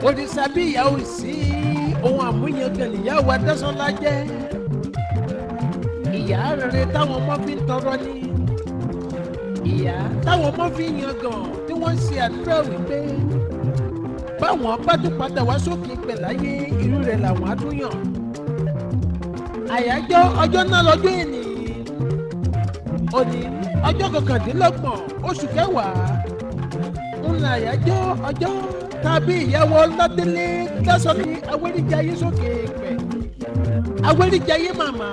òrìṣà bí ìyá ò sí ohun àmúyangàn ìyàwó Adésọlá jẹ́ ìyá rere táwọn ọmọ fi ń tọrọ ní ìyá táwọn ọmọ fi ń yangàn tí wọ́n ṣe àdúrà wípé báwọn bá tún padà wá sókè pẹ̀láyé irú rẹ̀ làwọn á tún yàn. àyájọ́ ọjọ́ náà lọ́jọ́ ìní òní ọjọ́ kọkàndínlọ́gbọ̀n oṣù kẹwàá ńlá àyájọ́ ọjọ́ tàbí ìyàwó Ọládélé Dásọ̀ní Awẹ́ríjayé sókè pẹ̀ Awẹ́ríjayé màmá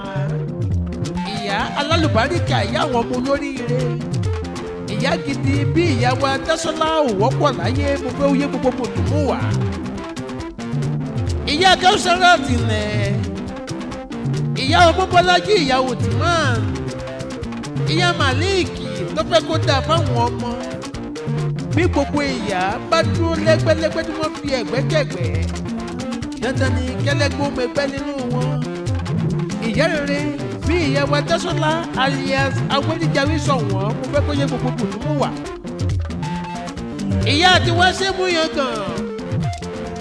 ìyá alálùbáríkà ìyá àwọn ọmọ olóríire ìyá gidi bí ìyàwó Adésọlá ò wọ́pọ̀ láyé mo fẹ́ oyé gbogbo mọ̀tòmọ́ wá ìyá Káúsárà tìlẹ̀ ìyá Ọmọbọ́lájí ìyàwó tìmán ìyá Màlíkì tó fẹ́ kó dáa fáwọn ọmọ bí gbogbo ìyá bá dúró lẹ́gbẹ́lẹ́gbẹ́ tí wọ́n fi ẹ̀gbẹ́kẹ̀gbẹ́ dandan ni kẹlẹ́gbọ́n mẹgbẹ́ nínú wọn ìyá rere bí ìyàwó Adésọlá alias Awẹ́ríjayé sọ̀wọ́n mo fẹ́ kó yẹ gbogbo mọ̀tòmọ́ wá ìyá àti wá ṣé mú yan gan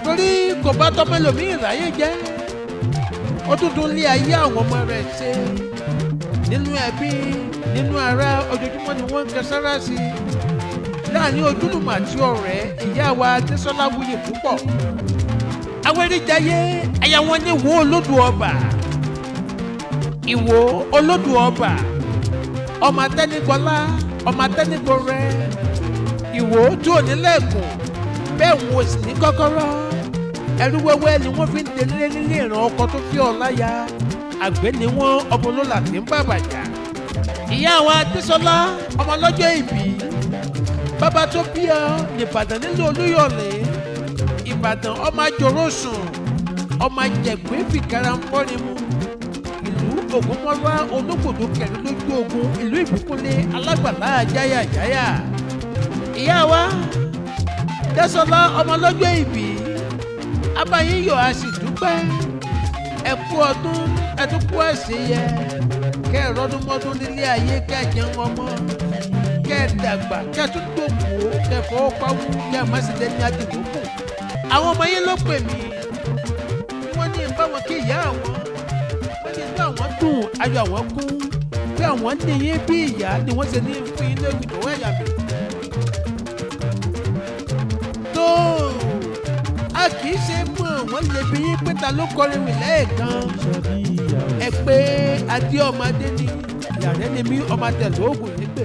torí kò bá tọmọ ẹlòmíì ráyè jẹ́ ó tún tún lé ayé àwọn ọmọ rẹ̀ ṣe nínú ẹbí nínú ará ojoojúmọ́ ni wọ́n ń kẹsára sí i láàrin ojúlùmọ̀ àti ọ̀rẹ́ ìyá wa Adésọlá wuyì púpọ̀ Awẹ́ríjayé aya wọn ní Ìwó Olódù Ọba Ìwó Olódù Ọba ọmọ atẹ́nigbọlá ọmọ atẹ́nigbọrẹ Ìwó tí ò nílẹ̀kùn bẹ́ẹ̀ wọn ò sì ní kọ́kọ́rọ́ ẹrú wẹ́wẹ́ ni wọ́n fi ń tẹ̀lé nílé ìran ọkọ tó fi ọ̀la ya àgbẹ̀ ni wọ́n ọmọ olólà tí ń bàbàjá ìyá wa Adésọlá ọmọ lọ́jọ́ ìbí bàbá tó bí ọ nìbàdàn nílùú Olúyọ̀lé Ìbàdàn ọmọ àjòròsùn ọmọ àjẹgbé fìkàrà ń fọ́ni mu ìlú Ògúnmọ́lá ológbòdo kẹrin lójú ogun ìlú Ìbíkúnlé alágbàlá àjáyàjáyà ìyá wa Adésọlá ọmọ lọ́jọ́ ìbí abayíyọ̀ a sì dúpẹ́ ẹ kú ọdún ẹ tún kú àṣeyẹ kẹ́ ẹ rọ́dún mọ́dún nílé ayé kẹ́ ẹ jẹun ọmọ kẹ́ ẹ dàgbà kẹ́ ẹ tún dòkó kẹ́ ẹ fọwọ́ pawú kẹ́ ẹ má sì lẹ́ni àdìmọ́kù. àwọn ọmọ yín ló pè mí wọ́n ní bá wọn kí ìyá àwọn wọ́n ní bá àwọn dùn ayọ̀ àwọn kún bí àwọn níyìn bí ìyá ni wọ́n ṣe ní fún yín lórí ìdòwò ẹ̀yà mi. tó a kì í ṣe mọ̀ wọ́n lè bí yín pé ta ló kọrin rìn lẹ́ẹ̀kan ẹ pé adé ọmọdé ni ìyàrá ni mí ọmọ tẹ̀lé oògùn nígbè.